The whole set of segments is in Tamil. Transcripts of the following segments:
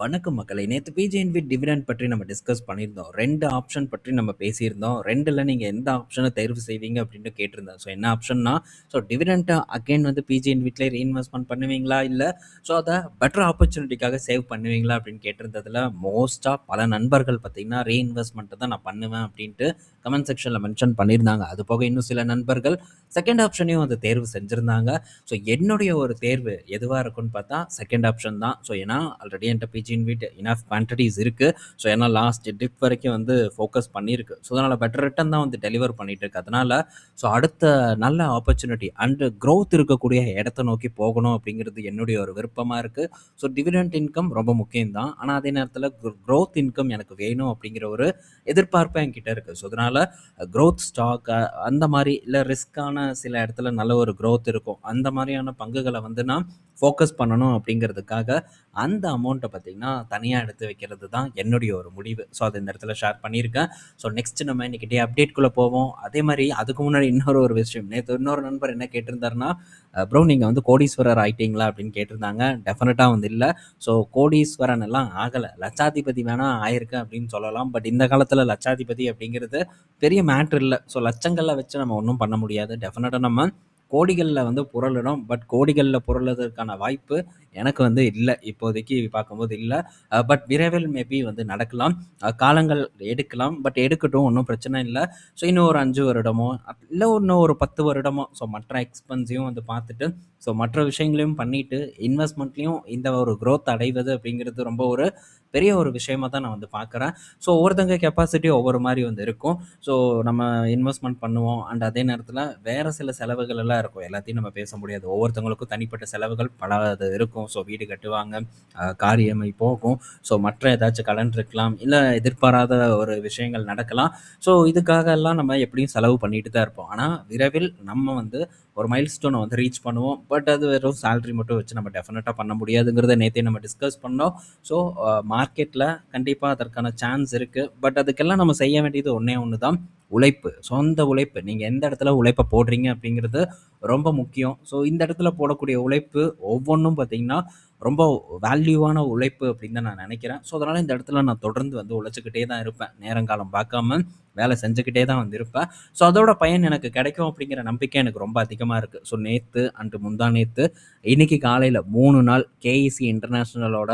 வணக்கம் மக்களே. நேத்து பிஜேஎன்விட் டிவிடெண்ட் பற்றி நம்ம டிஸ்கஸ் பண்ணியிருந்தோம். 2 ஆப்ஷன் பற்றி நம்ம பேசியிருந்தோம். 2ல நீங்க எந்த ஆப்ஷன தேர்வு செய்வீங்க அப்படின்னு கேட்டிருந்தேன். ஸோ என்ன ஆப்ஷன்னா, டிவிடெண்ட்ட அகைன் பிஜேஎன்விட்லயே ரீஇன்வெஸ்ட்மென்ட் பண்ணுவீங்களா? இல்ல அத பெட்டர் ஆப்பர்ச்சுனிட்டிக்காக சேவ் பண்ணுவீங்களா? அப்படின்னு கேட்டிருந்ததுல மோஸ்ட்டா பல நண்பர்கள் பார்த்தீங்கன்னா, ரீஇன்வெஸ்ட்மென்ட் தான் நான் பண்ணுவேன் அப்படின்ட்டு கமெண்ட் செக்ஷன்ல மென்ஷன் பண்ணியிருந்தாங்க. அது போக இன்னும் சில நண்பர்கள் செகண்ட் ஆப்ஷனையும் தேர்வு செஞ்சிருந்தாங்க. ஸோ என்னுடைய ஒரு தேர்வு எதுவா இருக்கும்னு பார்த்தா செகண்ட் ஆப்ஷன் தான். ஸோ ஏன்னா ஆல்ரெடி என்கிட்ட பிஜிஎன்விட் இனஃப் குவான்டிட்டிஸ் இருக்கு. ஸோ ஏன்னா லாஸ்ட் டிப் வரைக்கும் ஃபோக்கஸ் பண்ணியிருக்கு. ஸோ அதனால பெட்டர் ரிட்டர்ன் தான் டெலிவர் பண்ணிட்டு இருக்கு. அதனால அடுத்த நல்ல ஆப்பர்ச்சுனிட்டி அண்ட் க்ரோத் இருக்கக்கூடிய இடத்த நோக்கி போகணும் அப்படிங்கிறது என்னுடைய ஒரு விருப்பமா இருக்கு. ஸோ டிவிடெண்ட் இன்கம் ரொம்ப முக்கியம் தான். ஆனால் அதே நேரத்தில் க்ரோத் இன்கம் எனக்கு வேணும் அப்படிங்கிற ஒரு எதிர்பார்ப்பு என்கிட்ட இருக்கு. ஸோ அதனால க்ரோத் ஸ்டாக் அந்த மாதிரி இல்லை ரிஸ்க்கான சில இடத்துல நல்ல ஒரு க்ரோத் இருக்கும். அந்த மாதிரியான பங்குகளை நான் ஃபோக்கஸ் பண்ணணும் அப்படிங்கிறதுக்காக அந்த அமௌண்ட்டை பார்த்தீங்கன்னா தனியாக எடுத்து வைக்கிறது தான் என்னுடைய ஒரு முடிவு. ஸோ அதை இந்த இடத்துல ஷேர் பண்ணியிருக்கேன். ஸோ நெக்ஸ்ட் நம்ம இன்னைக்கு டே அப்டேட்குள்ளே போவோம். அதே மாதிரி அதுக்கு முன்னாடி ஒரு விஷயம், நேற்று இன்னொரு நண்பர் என்ன கேட்டிருந்தாருன்னா, ப்ரோ நீங்கள் கோடீஸ்வரர் ஆயிட்டீங்களா அப்படின்னு கேட்டிருந்தாங்க. டெஃபினட்டாக இல்லை. ஸோ கோடீஸ்வரன் எல்லாம் ஆகலை, லட்சாதிபதி வேணால் ஆயிருக்கேன் அப்படின்னு சொல்லலாம். பட் இந்த காலத்தில் லட்சாதிபதி அப்படிங்கிறது பெரிய மேட்ரு இல்லை. ஸோ லட்சங்களில் வச்சு நம்ம ஒன்றும் பண்ண முடியாது. டெஃபினட்டாக நம்ம கோடிகளில் புரளணும். பட் கோடிகளில் புரளுறதுக்கான வாய்ப்பு எனக்கு இல்லை, இப்போதைக்கு பார்க்கும்போது இல்லை. பட் விரைவில் மேபி நடக்கலாம். காலங்கள் எடுக்கலாம். பட் எடுக்கட்டும், ஒன்றும் பிரச்சனை இல்லை. ஸோ இன்னும் ஒரு 5 வருடமோ இல்லை இன்னும் ஒரு 10 வருடமோ ஸோ மற்ற எக்ஸ்பென்ஸையும் பார்த்துட்டு ஸோ மற்ற விஷயங்களையும் பண்ணிட்டு இன்வெஸ்ட்மெண்ட்லேயும் இந்த ஒரு க்ரோத் அடைவது அப்படிங்கிறது ரொம்ப ஒரு பெரிய ஒரு விஷயமா தான் நான் பார்க்குறேன். ஸோ ஒவ்வொருத்தங்க கெப்பாசிட்டி ஒவ்வொரு மாதிரி இருக்கும். ஸோ நம்ம இன்வெஸ்ட்மெண்ட் பண்ணுவோம் அண்ட் அதே நேரத்தில் வேறு சில செலவுகள் எல்லாம் இருக்கும். எல்லாத்தையும் நம்ம பேச முடியாது. ஒவ்வொருத்தவங்களுக்கும் தனிப்பட்ட செலவுகள் பல இது இருக்கும். ஸோ வீடு கட்டுவாங்க, கார் இஎம்ஐ போகும், ஸோ மற்ற ஏதாச்சும் கடன் இருக்கலாம், இல்லை எதிர்பாராத ஒரு விஷயங்கள் நடக்கலாம். ஸோ இதுக்காக எல்லாம் நம்ம எப்படியும் செலவு பண்ணிட்டு தான் இருப்போம். ஆனால் விரைவில் நம்ம ஒரு மைல் ஸ்டோனை ரீச் பண்ணுவோம். பட் அது வெறும் சேலரி மட்டும் வச்சு நம்ம டெஃபினட்டாக பண்ண முடியாதுங்கிறத நேற்றே நம்ம டிஸ்கஸ் பண்ணோம். ஸோ மார்க்கெட்டில் கண்டிப்பாக அதற்கான சான்ஸ் இருக்குது. பட் அதுக்கெல்லாம் நம்ம செய்ய வேண்டியது ஒன்றே ஒன்று தான், உழைப்பு. சொந்த உழைப்பு. நீங்கள் எந்த இடத்துல உழைப்பை போடுறீங்க அப்படிங்கிறது ரொம்ப முக்கியம். ஸோ இந்த இடத்துல போடக்கூடிய உழைப்பு ஒவ்வொன்றும் பார்த்திங்கன்னா ரொம்ப வேல்யூவான உழைப்பு அப்படின்னு தான் நான் நினைக்கிறேன். ஸோ அதனால் இந்த இடத்துல நான் தொடர்ந்து உழைச்சிக்கிட்டே தான் இருப்பேன். நேரங்காலம் பார்க்காம வேலை செஞ்சுக்கிட்டே தான் இருப்பேன். ஸோ அதோட பயன் எனக்கு கிடைக்கும் அப்படிங்கிற நம்பிக்கை எனக்கு ரொம்ப அதிகமாக இருக்குது. ஸோ நேற்று அன்று முந்தா நேற்று இன்றைக்கி காலையில் 3 நாள் கேஇசி இன்டர்நேஷ்னலோட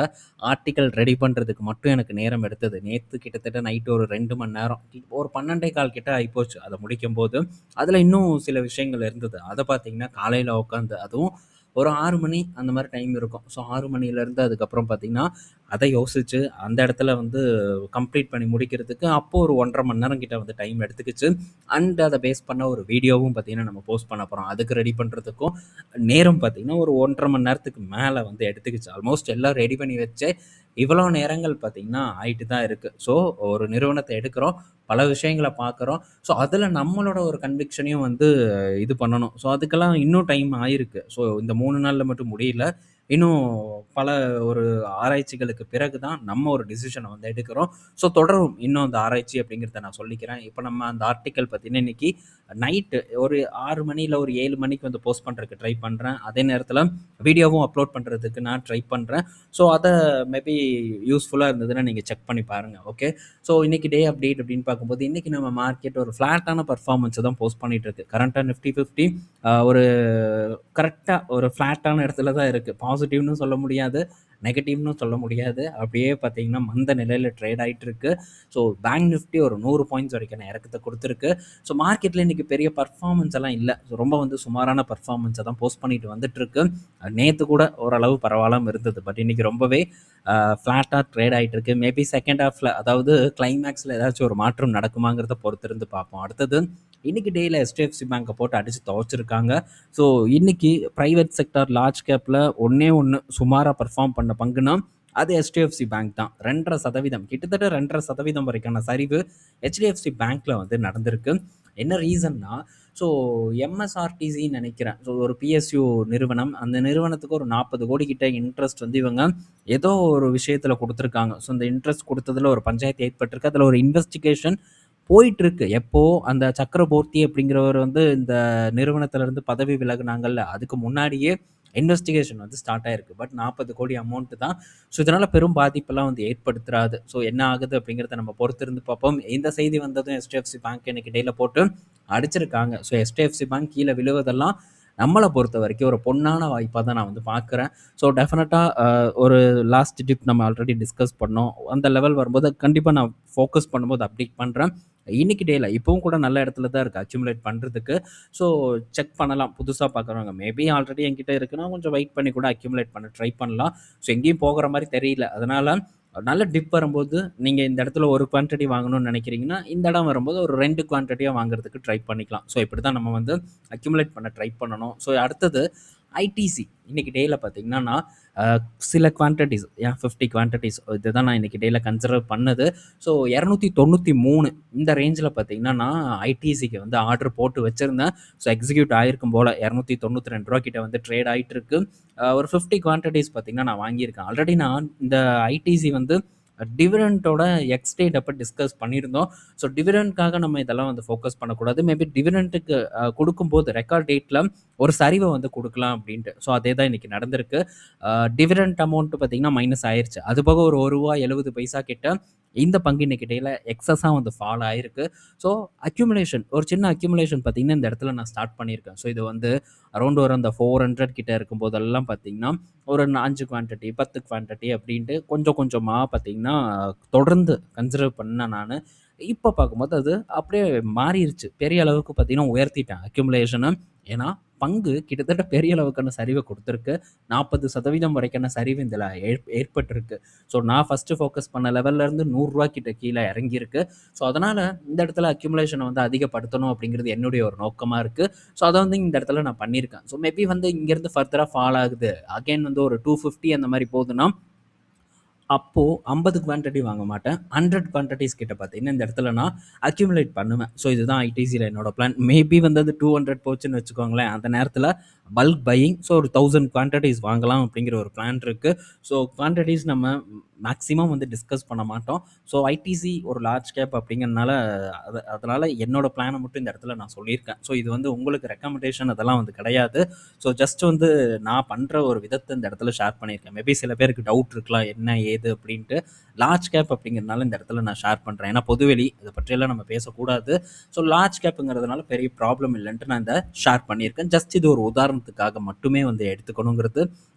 ஆர்டிக்கல் ரெடி பண்ணுறதுக்கு மட்டும் எனக்கு நேரம் எடுத்தது. நேற்று கிட்டத்தட்ட நைட்டு ஒரு 2 மணி நேரம், ஒரு 12:15 கிட்ட ஆகிப்போச்சு அதை முடிக்கும் போது. அதில் இன்னும் சில விஷயங்கள் இருந்தது. அதை பார்த்திங்கன்னா காலையில் உட்காந்து, அதுவும் ஒரு 6 மணி அந்த மாதிரி டைம் இருக்கும். ஸோ 6 மணிலேருந்து அதுக்கப்புறம் பார்த்திங்கன்னா அதை யோசித்து அந்த இடத்துல கம்ப்ளீட் பண்ணி முடிக்கிறதுக்கு அப்போது ஒரு 1.5 மணி நேரம் கிட்ட டைம் எடுத்துக்கிச்சு. அண்ட் அதை பேஸ் பண்ண ஒரு வீடியோவும் பார்த்திங்கன்னா நம்ம போஸ்ட் பண்ண போகிறோம். அதுக்கு ரெடி பண்ணுறதுக்கும் நேரம் பார்த்திங்கன்னா ஒரு 1.5 மணி நேரத்துக்கு மேலே எடுத்துக்கிச்சு. ஆல்மோஸ்ட் எல்லாம் ரெடி பண்ணி வச்சே இவ்வளோ நேரங்கள் பார்த்திங்கன்னா ஆகிட்டு தான் இருக்குது. ஸோ ஒரு நிறுவனத்தை எடுக்கிறோம், பல விஷயங்களை பார்க்குறோம். ஸோ அதில் நம்மளோட ஒரு கன்விக்ஷனையும் இது பண்ணணும். ஸோ அதுக்கெல்லாம் இன்னும் டைம் ஆயிருக்கு. ஸோ இந்த 3 நாளில் மட்டும் முடியல. இன்னும் பல ஒரு ஆராய்ச்சிகளுக்கு பிறகு தான் நம்ம ஒரு டிசிஷனை எடுக்கிறோம். ஸோ தொடரும் இன்னும் அந்த ஆராய்ச்சி அப்படிங்கிறத நான் சொல்லிக்கிறேன். இப்போ நம்ம அந்த ஆர்டிக்கல் பார்த்தீங்கன்னா இன்றைக்கி நைட்டு ஒரு 6 மணி இல்லை ஒரு 7 மணிக்கு போஸ்ட் பண்ணுறதுக்கு ட்ரை பண்ணுறேன். அதே நேரத்தில் வீடியோவும் அப்லோட் பண்ணுறதுக்கு நான் ட்ரை பண்ணுறேன். ஸோ அதை மேபி யூஸ்ஃபுல்லாக இருந்ததுன்னா நீங்கள் செக் பண்ணி பாருங்கள். ஓகே. ஸோ இன்றைக்கி டே அப்டேட் அப்படின்னு பார்க்கும்போது இன்றைக்கி நம்ம மார்க்கெட் ஒரு ஃப்ளாட்டான பர்ஃபார்மன்ஸை தான் போஸ்ட் பண்ணிகிட்ருக்கு. கரண்ட்டாக நிஃப்டி 50 ஒரு கரெக்டாக ஒரு ஃப்ளாட்டான இடத்துல தான் இருக்குது. பாசிட்டிவ்னு சொல்ல முடியாது, நெகட்டிவ்னு சொல்ல முடியாது. அப்படியே பார்த்தீங்கன்னா மந்த நிலையில் ட்ரேட் ஆகிட்டு இருக்கு. ஸோ பேங்க் நிஃப்டி ஒரு 100 பாயிண்ட்ஸ் வரைக்கும் இறக்கத்தை கொடுத்துருக்கு. ஸோ மார்க்கெட்டில் இன்றைக்கி பெரிய பர்ஃபார்மன்ஸ் எல்லாம் இல்லை. ஸோ ரொம்ப சுமாரான பர்ஃபார்மன்ஸை தான் போஸ்ட் பண்ணிட்டு வந்துட்டுருக்கு. நேற்று கூட ஓரளவு பரவாயில்லாமல் இருந்தது. பட் இன்றைக்கி ரொம்பவே ஃப்ளாட்டாக ட்ரேட் ஆகிட்டு இருக்கு. மேபி செகண்ட் ஹாஃபில், அதாவது கிளைமேக்ஸில் ஏதாச்சும் ஒரு மாற்றம் நடக்குமாங்கிறத பொறுத்திருந்து பார்ப்போம். அடுத்தது இன்றைக்கி டேயில் HDFC பேங்க்கை போட்டு அடித்து துவச்சிருக்காங்க. ஸோ இன்றைக்கி ப்ரைவேட் செக்டார் லார்ஜ் கேப்பில் ஒன்று சுமாராக பர்ஃபார்ம் பண்ண பங்குனா அது HDFC பேங்க் தான். 2.5% கிட்டத்தட்ட 2.5% வரைக்கான சரிவு HDFC பேங்க்கில் நடந்திருக்கு. என்ன ரீசன்னா, ஸோ எம்எஸ்ஆர்டிசின்னு நினைக்கிறேன். ஸோ ஒரு PSU நிறுவனம், அந்த நிறுவனத்துக்கு ஒரு 40 கோடி கிட்ட இன்ட்ரெஸ்ட் இவங்க ஏதோ ஒரு விஷயத்தில் கொடுத்துருக்காங்க. ஸோ இந்த இன்ட்ரெஸ்ட் கொடுத்ததில் ஒரு பஞ்சாயத்து ஏற்பட்டிருக்கு. அதில் ஒரு இன்வெஸ்டிகேஷன் போயிட்டுருக்கு. எப்போ அந்த சக்கரபோர்த்தி அப்படிங்கிறவர் இந்த நிறுவனத்திலேருந்து பதவி விலகுனாங்கல்ல, அதுக்கு முன்னாடியே இன்வெஸ்டிகேஷன் வந்து ஸ்டார்ட் ஆயிருக்கு. பட் 40 கோடி அமௌண்ட் தான். ஸோ இதனால் பெரும் பாதிப்பெல்லாம் வந்து ஏற்படுத்துறாது. ஸோ என்ன ஆகுது அப்படிங்கிறத நம்ம பொறுத்திருந்து பார்ப்போம். இந்த செய்தி வந்ததும் HDFC பேங்க் இன்னைக்கு இடையில போட்டு அடிச்சிருக்காங்க. ஸோ HDFC பேங்க் கீழே விழுவதெல்லாம் நம்மளை பொறுத்த வரைக்கும் ஒரு பொன்னான வாய்ப்பாக தான் நான் வந்து பார்க்குறேன். ஸோ டெஃபினட்டாக ஒரு லாஸ்ட் டிப் நம்ம ஆல்ரெடி டிஸ்கஸ் பண்ணோம். அந்த லெவல் வரும்போது கண்டிப்பாக நான் ஃபோக்கஸ் பண்ணும்போது அப்டேட் பண்ணுறேன். இன்னைக்கு டேல இப்பவும் கூட நல்ல இடத்துல தான் இருக்குது அக்யூமுலேட் பண்ணுறதுக்கு. ஸோ செக் பண்ணலாம். புதுசாக பார்க்குறவங்க மேபி ஆல்ரெடி என்கிட்ட இருக்குன்னா கொஞ்சம் வெயிட் பண்ணி கூட அக்யூமுலேட் பண்ண ட்ரை பண்ணலாம். ஸோ எங்கேயும் போகிற மாதிரி தெரியல. அதனால் நல்ல டிப் வரும்போது நீங்கள் இந்த இடத்துல ஒரு குவான்டிட்டி வாங்கணும்னு நினைக்கிறீங்கன்னா இந்த இடம் வரும்போது ஒரு 2 குவான்டிட்டியாக வாங்குறதுக்கு ட்ரை பண்ணிக்கலாம். ஸோ இப்படி தான் நம்ம வந்து அக்யூமுலேட் பண்ண ட்ரை பண்ணணும். ஸோ அடுத்தது ஐடிசி இன்னைக்கு டேல பார்த்தீங்கன்னா சில குவான்டிட்டிஸ் 50 குவான்டிட்டிஸ் இதுதான் நான் இன்னைக்கு டேல கன்சிடர் பண்ணது. ஸோ 293 இந்த ரேஞ்சில் பார்த்தீங்கன்னா நான் ஐடிசிக்கு வந்து ஆர்டர் போட்டு வச்சுருந்தேன். ஸோ எக்ஸிக்யூட் ஆகிருக்கும் போல் ரூ. 292 கிட்ட வந்து ட்ரேட் ஆகிட்டு இருக்கு. ஒரு 50 குவான்டிட்டிஸ் பார்த்தீங்கன்னா நான் வாங்கியிருக்கேன். ஆல்ரெடி நான் இந்த ஐடிசி வந்து டிவிடெண்டோட எக்ஸ் டேட் அப்போ டிஸ்கஸ் பண்ணியிருந்தோம். ஸோ டிவிடெண்ட்காக நம்ம இதெல்லாம் வந்து ஃபோக்கஸ் பண்ணக்கூடாது. மேபி டிவிடெண்ட்டுக்கு கொடுக்கும்போது ரெக்கார்ட் டேட்டில் ஒரு சரிவை வந்து கொடுக்கலாம் அப்படின்ட்டு. ஸோ அதே தான் இன்றைக்கி நடந்திருக்கு. டிவிடெண்ட் அமௌண்ட்டு பார்த்திங்கன்னா மைனஸ் ஆயிடுச்சு. அது போக ஒரு ரூ. 1.70 கிட்ட இந்த பங்கு இன்னைக்கு டேல எக்ஸஸாக வந்து ஃபால் ஆயிருக்கு. ஸோ அக்யூமுலேஷன் ஒரு சின்ன அக்யூமுலேஷன் பார்த்திங்கன்னா இந்த இடத்துல நான் ஸ்டார்ட் பண்ணியிருக்கேன். ஸோ இது வந்து அரௌண்ட் ஒரு அந்த 400 கிட்ட இருக்கும்போதெல்லாம் பார்த்திங்கன்னா ஒரு 5 குவான்டிட்டி 10 குவான்டிட்டி அப்படின்ட்டு கொஞ்சம் கொஞ்சமாக பார்த்திங்கன்னா தொடர்ந்து கன்சிடர் பண்ணேன் நான். இப்போ பார்க்கும்போது அது அப்படியே மாறிடுச்சு. பெரிய அளவுக்கு பார்த்திங்கன்னா உயர்த்திட்டேன் அக்யூமுலேஷனை. ஏன்னா பங்கு கிட்டத்தட்ட பெரிய அளவுக்கான சரிவை கொடுத்துருக்கு. 40% வரைக்கான சரிவு இதில் ஏற்பட்டிருக்கு. ஸோ நான் ஃபஸ்ட்டு ஃபோக்கஸ் பண்ண லெவல்லேருந்து ரூ. 100 கிட்ட கீழே இறங்கியிருக்கு. ஸோ அதனால் இந்த இடத்துல அக்யூமுலேஷனை வந்து அதிகப்படுத்தணும் அப்படிங்கிறது என்னுடைய ஒரு நோக்கமாக இருக்குது. ஸோ அதை வந்து இந்த இடத்துல நான் பண்ணியிருக்கேன். ஸோ மேபி வந்து இங்கேருந்து ஃபர்தராக ஃபால் ஆகுது அகைன் வந்து ஒரு 250 அந்த மாதிரி போகுதுன்னா அப்போது 50 குவான்டிட்டி வாங்க மாட்டேன். 100 குவான்டிட்டிஸ் கிட்ட பார்த்தீங்கன்னா இந்த இடத்துல நான் அக்யூமுலேட் பண்ணுவேன். ஸோ இதுதான் ஐடிசியில் என்னோட பிளான். மேபி வந்து அது 200 போச்சுன்னு வச்சுக்கோங்களேன். அந்த நேரத்தில் பல்க் பையிங் ஸோ ஒரு 1000 குவான்டிட்டிஸ் வாங்கலாம் அப்படிங்கிற ஒரு பிளான் இருக்குது. ஸோ குவான்டிட்டிஸ் நம்ம மேக்ஸிமம் வந்து டிஸ்கஸ் பண்ண மாட்டோம். ஸோ ஐடிசி ஒரு லார்ஜ் கேப் அப்படிங்கிறதுனால அதனால் என்னோடய பிளானை மட்டும் இந்த இடத்துல நான் சொல்லியிருக்கேன். ஸோ இது வந்து உங்களுக்கு ரெக்கமெண்டேஷன் அதெல்லாம் வந்து கிடையாது. ஸோ ஜஸ்ட் வந்து நான் பண்ணுற ஒரு விதத்தை இந்த இடத்துல ஷேர் பண்ணியிருக்கேன். மேபி சில பேருக்கு டவுட் இருக்கலாம் என்ன ஏது அப்படின்ட்டு. லார்ஜ் கேப் அப்படிங்கிறதுனால இந்த இடத்துல நான் ஷேர் பண்ணுறேன். ஏன்னா பொதுவெளி இதை பற்றியெல்லாம் நம்ம பேசக்கூடாது. ஸோ லார்ஜ் கேப்புங்கிறதுனால பெரிய ப்ராப்ளம் இல்லைன்ட்டு நான் இந்த ஷேர் பண்ணியிருக்கேன். ஜஸ்ட் இது ஒரு உதாரணத்துக்காக மட்டுமே வந்து எடுத்துக்கணுங்கிறது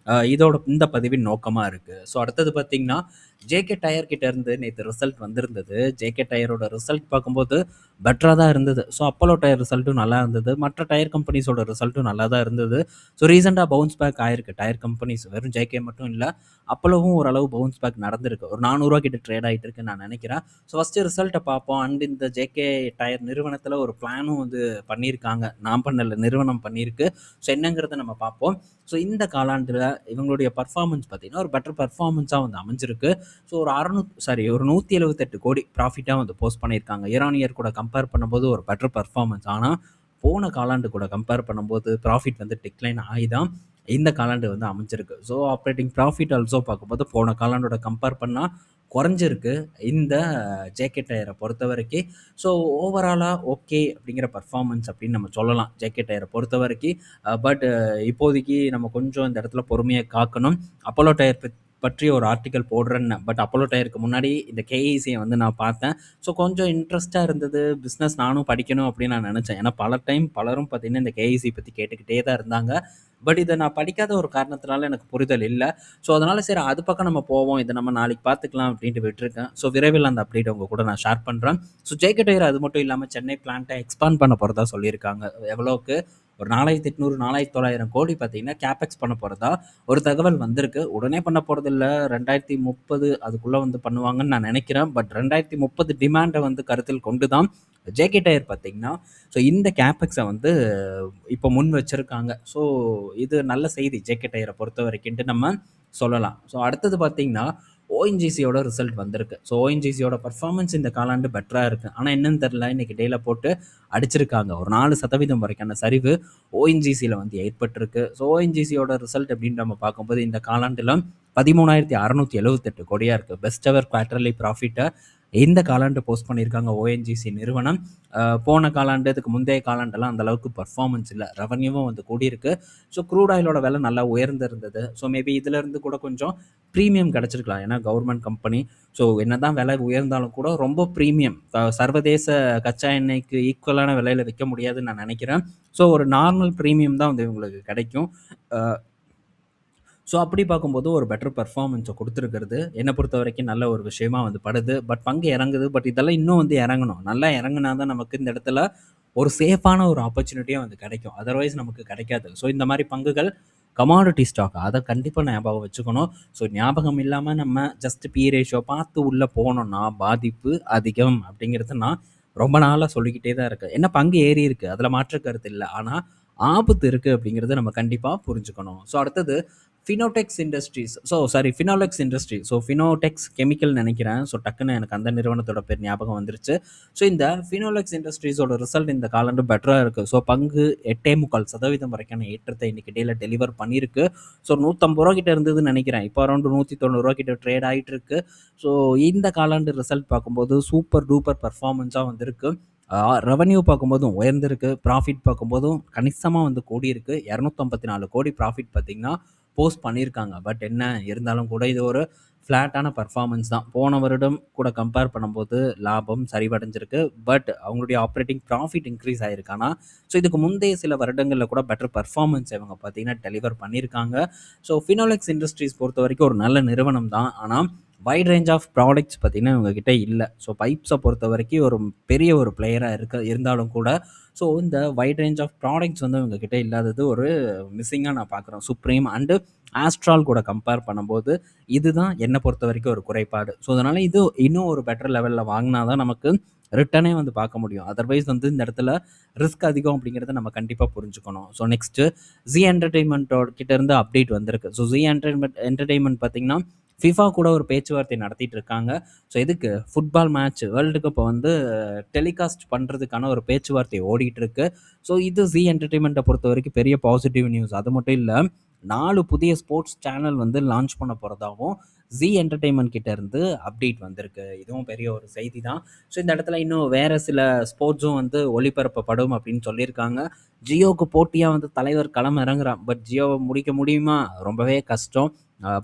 இதோட இந்த பதிவின் நோக்கமாக இருக்குது. ஸோ அடுத்தது பார்த்திங்கன்னா ஜேகே டயர் கிட்ட இருந்து நேற்று ரிசல்ட் வந்திருந்தது. ஜேகே டயரோட ரிசல்ட் பார்க்கும்போது பெட்டராக தான் இருந்தது. ஸோ அப்போலோ டயர் ரிசல்ட்டும் நல்லா இருந்தது. மற்ற டயர் கம்பெனிஸோட ரிசல்ட்டும் நல்லா தான் இருந்தது. ஸோ ரீசெண்டாக பவுன்ஸ் பேக் ஆயிருக்கு டயர் கம்பெனிஸ். வெறும் ஜேகே மட்டும் இல்லை, அப்போலோவும் ஓரளவு பவுன்ஸ் பேக் நடந்திருக்கு. ஒரு 400 கிட்ட ட்ரேட் ஆகிட்டு இருக்குன்னு நான் நினைக்கிறேன். ஸோ ஃபஸ்ட்டு ரிசல்ட்டை பார்ப்போம். அண்ட் இந்த ஜேகே டயர் நிறுவனத்தில் ஒரு பிளானும் வந்து பண்ணியிருக்காங்க. நான் பண்ணல, நிறுவனம் பண்ணியிருக்கு. ஸோ என்னங்கிறத நம்ம பார்ப்போம். ஸோ இந்த காலாண்டில் இவங்களுடைய பர்ஃபார்மன்ஸ் பார்த்திங்கன்னா ஒரு பெட்டர் பர்ஃபார்மன்ஸாக வந்து அமைஞ்சிருக்கு. ஸோ ஒரு 178 கோடி ப்ராஃபிட்டாக வந்து போஸ்ட் பண்ணியிருக்காங்க. இயர் ஆன் இயர் கூட கம்பேர் பண்ணும்போது ஒரு பெட்டர் பர்ஃபார்மன்ஸ். ஆனால் போன காலாண்டு கூட கம்பேர் பண்ணும்போது ப்ராஃபிட் வந்து டிக்ளைன் ஆகி தான் இந்த காலாண்டு வந்து அமைஞ்சிருக்கு. ஸோ ஆப்ரேட்டிங் ப்ராஃபிட் ஆல்சோ பார்க்கும்போது போன காலாண்டோட கம்பேர் பண்ணால் குறைஞ்சிருக்கு இந்த ஜேகே டயரை பொறுத்த வரைக்கும். ஸோ ஓவராலாக ஓகே அப்படிங்கிற பர்ஃபார்மன்ஸ் அப்படின்னு நம்ம சொல்லலாம் ஜேகே டயரை பொறுத்த வரைக்கும். பட் இப்போதைக்கு நம்ம கொஞ்சம் இந்த இடத்துல பொறுமையை காக்கணும். அப்போலோ டயர் பற்றி ஒரு ஆர்டிக்கல் போடுறேன்னு. பட் அப்போலோ டயருக்கு முன்னாடி இந்த கேஇசியை வந்து நான் பார்த்தேன். ஸோ கொஞ்சம் இன்ட்ரெஸ்ட்டாக இருந்தது. பிஸ்னஸ் நானும் படிக்கணும் அப்படின்னு நான் நினச்சேன். ஏன்னா பல டைம் பலரும் பார்த்திங்கன்னா இந்த கேஇசி பற்றி கேட்டுக்கிட்டே தான் இருந்தாங்க. பட் இதை நான் படிக்காத ஒரு காரணத்தினால எனக்கு புரிதல் இல்லை. ஸோ அதனால் சரி அது பக்கம் நம்ம போவோம், இதை நம்ம நாளைக்கு பார்த்துக்கலாம் அப்படின்ட்டு விட்டுருக்கேன். ஸோ விரைவில் அந்த அப்டேட் உங்கள் கூட நான் ஷேர் பண்ணுறேன். ஸோ ஜேகே டயர் அது மட்டும் இல்லாமல் சென்னை பிளான்ட்டை எக்ஸ்பாண்ட் பண்ண போகிறதா சொல்லியிருக்காங்க. எவ்வளோக்கு ஒரு 4800 4900 கோடி பார்த்தீங்கன்னா கேபெக்ஸ் பண்ண போகிறதா ஒரு தகவல் வந்திருக்கு. உடனே பண்ண போகிறது இல்லை, 2030 அதுக்குள்ளே வந்து பண்ணுவாங்கன்னு நான் நினைக்கிறேன். பட் 2030 டிமாண்டை வந்து கருத்தில் கொண்டு தான் ஜேகே டயர் பார்த்தீங்கன்னா ஸோ இந்த கேபெக்ஸை வந்து இப்போ முன் வச்சுருக்காங்க. ஸோ இது நல்ல செய்தி ஜேகே டயரை பொறுத்த வரைக்கும்ட்டு நம்ம சொல்லலாம். ஸோ அடுத்தது பார்த்தீங்கன்னா ஓஎன்ஜிசியோட ரிசல்ட் வந்திருக்கு. ஸோ ஓஎன்ஜிசியோட பர்ஃபார்மன்ஸ் இந்த காலாண்டு பெட்டராக இருக்குது. ஆனால் என்னன்னு தெரில, இன்றைக்கி டேல போட்டு அடிச்சிருக்காங்க. ஒரு 4% வரைக்கான சரிவு ஓஎன்ஜிசியில் வந்து ஏற்பட்டிருக்கு. ஸோ ஓஎன்ஜிசியோட ரிசல்ட் அப்படின்னு நம்ம பார்க்கும்போது இந்த காலாண்டில் 13,678 கோடியாக இருக்குது. பெஸ்ட் எவர் குவார்டர்லி ப்ராஃபிட்டை இந்த காலாண்டு போஸ்ட் பண்ணியிருக்காங்க ஓஎன்ஜிசி நிறுவனம். போன காலாண்டு, இதுக்கு முந்தைய காலாண்டெல்லாம் அந்த அளவுக்கு பெர்ஃபார்மன்ஸ் இல்ல. ரெவென்யூவும் வந்து கூடியிருக்கு. ஸோ க்ரூட் ஆயிலோட விலை நல்லா உயர்ந்திருந்தது. ஸோ மேபி இதிலேருந்து கூட கொஞ்சம் ப்ரீமியம் கிடச்சிருக்கலாம். ஏன்னா கவர்மெண்ட் கம்பெனி. ஸோ என்னதான் விலை உயர்ந்தாலும் கூட ரொம்ப ப்ரீமியம் சர்வதேச கச்சா எண்ணெய்க்கு ஈக்குவலான விலையில விற்க முடியாதுன்னு நான் நினைக்கிறேன். ஸோ ஒரு நார்மல் ப்ரீமியம் தான் வந்து இவங்களுக்கு கிடைக்கும். ஸோ அப்படி பார்க்கும்போது ஒரு பெட்டர் பெர்ஃபார்மன்ஸை கொடுத்துருக்கிறது என்னை பொறுத்த வரைக்கும் நல்ல ஒரு விஷயமா வந்து படுது. பட் பங்கு இறங்குது. பட் இதெல்லாம் இன்னும் வந்து இறங்கணும். நல்லா இறங்குனா தான் நமக்கு இந்த இடத்துல ஒரு சேஃபான ஒரு ஆப்பர்ச்சுனிட்டியாக வந்து கிடைக்கும். அதர்வைஸ் நமக்கு கிடைக்காது. ஸோ இந்த மாதிரி பங்குகள் கமாடிட்டி ஸ்டாக் அதை கண்டிப்பாக ஞாபகம் வச்சுக்கணும். ஸோ ஞாபகம் இல்லாமல் நம்ம ஜஸ்ட் பி ரேஷியோ பார்த்து உள்ளே போனோம்னா பாதிப்பு அதிகம் அப்படிங்கிறது நான் ரொம்ப நாளாக சொல்லிக்கிட்டே தான் இருக்குது. என்ன பங்கு ஏறி இருக்குது, அதில் மாற்று கருத்து இல்லை. ஆனால் ஆபத்து இருக்குது அப்படிங்கிறத நம்ம கண்டிப்பாக புரிஞ்சுக்கணும். ஸோ அடுத்தது Finotex industries. Finolex industry. So Finotex chemical நினைக்கிறேன். ஸோ டக்குன்னு எனக்கு அந்த நிறுவனத்தோட பேர் ஞாபகம் வந்துருச்சு. ஸோ இந்த ஃபினோலெக்ஸ் இண்டஸ்ட்ரீஸோட ரிசல்ட் இந்த காலாண்டு பெட்டராக இருக்குது. ஸோ பங்கு 8.25% வரைக்கான ஏற்றத்தை இன்னைக்கு டேல டெலிவர் பண்ணியிருக்கு. ஸோ 150 ரூபா கிட்ட இருந்ததுன்னு நினைக்கிறேன். இப்போ அரௌண்ட் 190 ரூபா கிட்ட ட்ரேட் ஆகிட்டு இருக்கு. ஸோ இந்த காலாண்டு ரிசல்ட் பார்க்கும்போது சூப்பர் டூப்பர் பர்ஃபார்மன்ஸாக வந்திருக்கு. ரெவன்யூ பார்க்கும்போதும் உயர்ந்திருக்கு. ப்ராஃபிட் பார்க்கும்போதும் கணிசமாக வந்து கூடி இருக்கு. 254 கோடி ப்ராஃபிட் பார்த்தீங்கன்னா போஸ்ட் பண்ணியிருக்காங்க. பட் என்ன இருந்தாலும் கூட இது ஒரு ஃப்ளாட்டான பர்ஃபார்மன்ஸ் தான். போன வருடம் கூட கம்பேர் பண்ணும்போது லாபம் சரிவடைஞ்சிருக்கு. பட் அவங்களுடைய ஆப்ரேட்டிங் ப்ராஃபிட் இன்க்ரீஸ் ஆகிருக்கு. ஆனால் ஸோ இதுக்கு முந்தைய சில வருடங்களில் கூட பெட்டர் பர்ஃபார்மன்ஸ் இவங்க பார்த்தீங்கன்னா டெலிவர் பண்ணியிருக்காங்க. ஸோ ஃபினோலெக்ஸ் இண்டஸ்ட்ரீஸ் பொறுத்த வரைக்கும் ஒரு நல்ல நிறுவனம் தான். ஆனால் வைட் ரேஞ்ச் ஆஃப் ப்ராடக்ட்ஸ் பார்த்திங்கன்னா இவங்ககிட்ட இல்லை. ஸோ பைப்ஸை பொறுத்த வரைக்கும் ஒரு பெரிய ஒரு பிளேயராக இருந்தாலும் கூட ஸோ இந்த வைட் ரேஞ்ச் ஆஃப் ப்ராடக்ட்ஸ் வந்து இவங்ககிட்ட இல்லாதது ஒரு மிஸ்ஸிங்காக நான் பார்க்குறேன். சுப்ரீம் அண்டு ஆஸ்ட்ரால் கூட கம்பேர் பண்ணும்போது இதுதான் என்னை பொறுத்த வரைக்கும் ஒரு குறைபாடு. ஸோ அதனால் இது இன்னும் ஒரு பெட்டர் லெவலில் வாங்கினா தான் நமக்கு ரிட்டனே வந்து பார்க்க முடியும். அதர்வைஸ் வந்து இந்த இடத்துல ரிஸ்க் அதிகம் அப்படிங்கிறத நம்ம கண்டிப்பாக புரிஞ்சுக்கணும். ஸோ நெக்ஸ்ட்டு ஜி என்டர்டெயின்மெண்ட்டோட கிட்டேருந்து அப்டேட் வந்திருக்கு. ஸோ ஜி என்டர்டெயின்மெண்ட் பார்த்திங்கன்னா ஃபிஃபா கூட ஒரு பேச்சுவார்த்தை நடத்திட்டு இருக்காங்க. ஸோ எதுக்கு ஃபுட்பால் மேட்ச் வேர்ல்டு கப்பை வந்து டெலிகாஸ்ட் பண்ணுறதுக்கான ஒரு பேச்சுவார்த்தை ஓடிட்டு இருக்கு. ஸோ இது ஜி என்டர்டெயின்மெண்ட்டை பொறுத்த வரைக்கும் பெரிய பாசிட்டிவ் நியூஸ். அது மட்டும் இல்லை, 4 புதிய ஸ்போர்ட்ஸ் சேனல் வந்து லான்ச் பண்ண போகிறதாகவும் ஜி என்டர்டெயின்மெண்ட் கிட்ட இருந்து அப்டேட் வந்திருக்கு. இதுவும் பெரிய ஒரு செய்தி தான். ஸோ இந்த இடத்துல இன்னும் வேறு சில ஸ்போர்ட்ஸும் வந்து ஒளிபரப்பப்படும் அப்படின்னு சொல்லியிருக்காங்க. ஜியோவுக்கு போட்டியாக வந்து தலைவர் களம் இறங்குறான். பட் ஜியோவை முடிக்க முடியுமா? ரொம்பவே கஷ்டம்.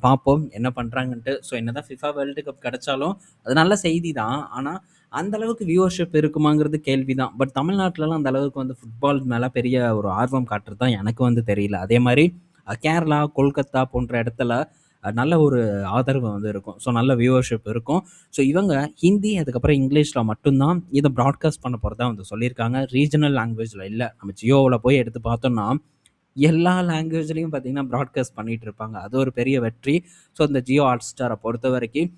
பார்ப்போம் என்ன பண்ணுறாங்கன்ட்டு. ஸோ என்னதான் ஃபிஃபா வேர்ல்டு கப் கிடைச்சாலும் அது நல்ல செய்தி தான். ஆனால் அந்த அளவுக்கு வியூவர்ஷிப் இருக்குமாங்கிறது கேள்வி தான். பட் தமிழ்நாட்டிலலாம் அந்த அளவுக்கு வந்து ஃபுட்பால் மேலே பெரிய ஒரு ஆர்வம் காட்டுறது தான் எனக்கு வந்து தெரியல. அதே மாதிரி கேரளா, கொல்கத்தா போன்ற இடத்துல நல்ல ஒரு ஆதரவு வந்து இருக்கும். ஸோ நல்ல வியூவர்ஷிப் இருக்கும். ஸோ இவங்க ஹிந்தி அதுக்கப்புறம் இங்கிலீஷில் மட்டும்தான் இதை ப்ராட்காஸ்ட் பண்ண போகிறதா வந்து சொல்லியிருக்காங்க. ரீஜனல் லாங்குவேஜில் இல்லை. நம்ம ஜியோவில் போய் எடுத்து பார்த்தோம்னா எல்லா லாங்குவேஜ்லேயும் பார்த்தீங்கன்னா ப்ராட்காஸ்ட் பண்ணிகிட்டு இருப்பாங்க. அது ஒரு பெரிய வெற்றி. ஸோ இந்த ஜியோ ஹாட்ஸ்டாரை பொறுத்த வரைக்கும்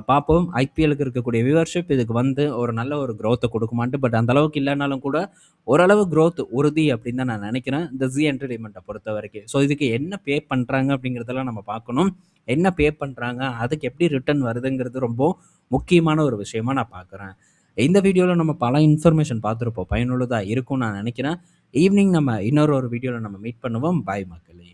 பார்ப்போம். ஐபிஎலுக்கு இருக்கக்கூடிய வியூவர்ஷிப் இதுக்கு வந்து ஒரு நல்ல ஒரு க்ரோத்தை கொடுக்குமான்ட்டு. பட் அந்த அளவுக்கு இல்லைனாலும் கூட ஓரளவு க்ரோத் உறுதி அப்படின்னு தான் நான் நினைக்கிறேன் இந்த ஜி என்டர்டெயின்மெண்ட்டை பொறுத்த வரைக்கும். ஸோ இதுக்கு என்ன பே பண்ணுறாங்க அப்படிங்கிறதெல்லாம் நம்ம பார்க்கணும். என்ன பே பண்ணுறாங்க, அதுக்கு எப்படி ரிட்டர்ன் வருதுங்கிறது ரொம்ப முக்கியமான ஒரு விஷயமா நான் பார்க்குறேன். இந்த வீடியோவில் நம்ம பல இன்ஃபர்மேஷன் பார்த்துருப்போம். பயனுள்ளதாக இருக்கும்னு நான் நினைக்கிறேன். ஈவினிங் நம்ம இன்னொரு வீடியோவில் நம்ம மீட் பண்ணுவோம். பாய் மக்களே.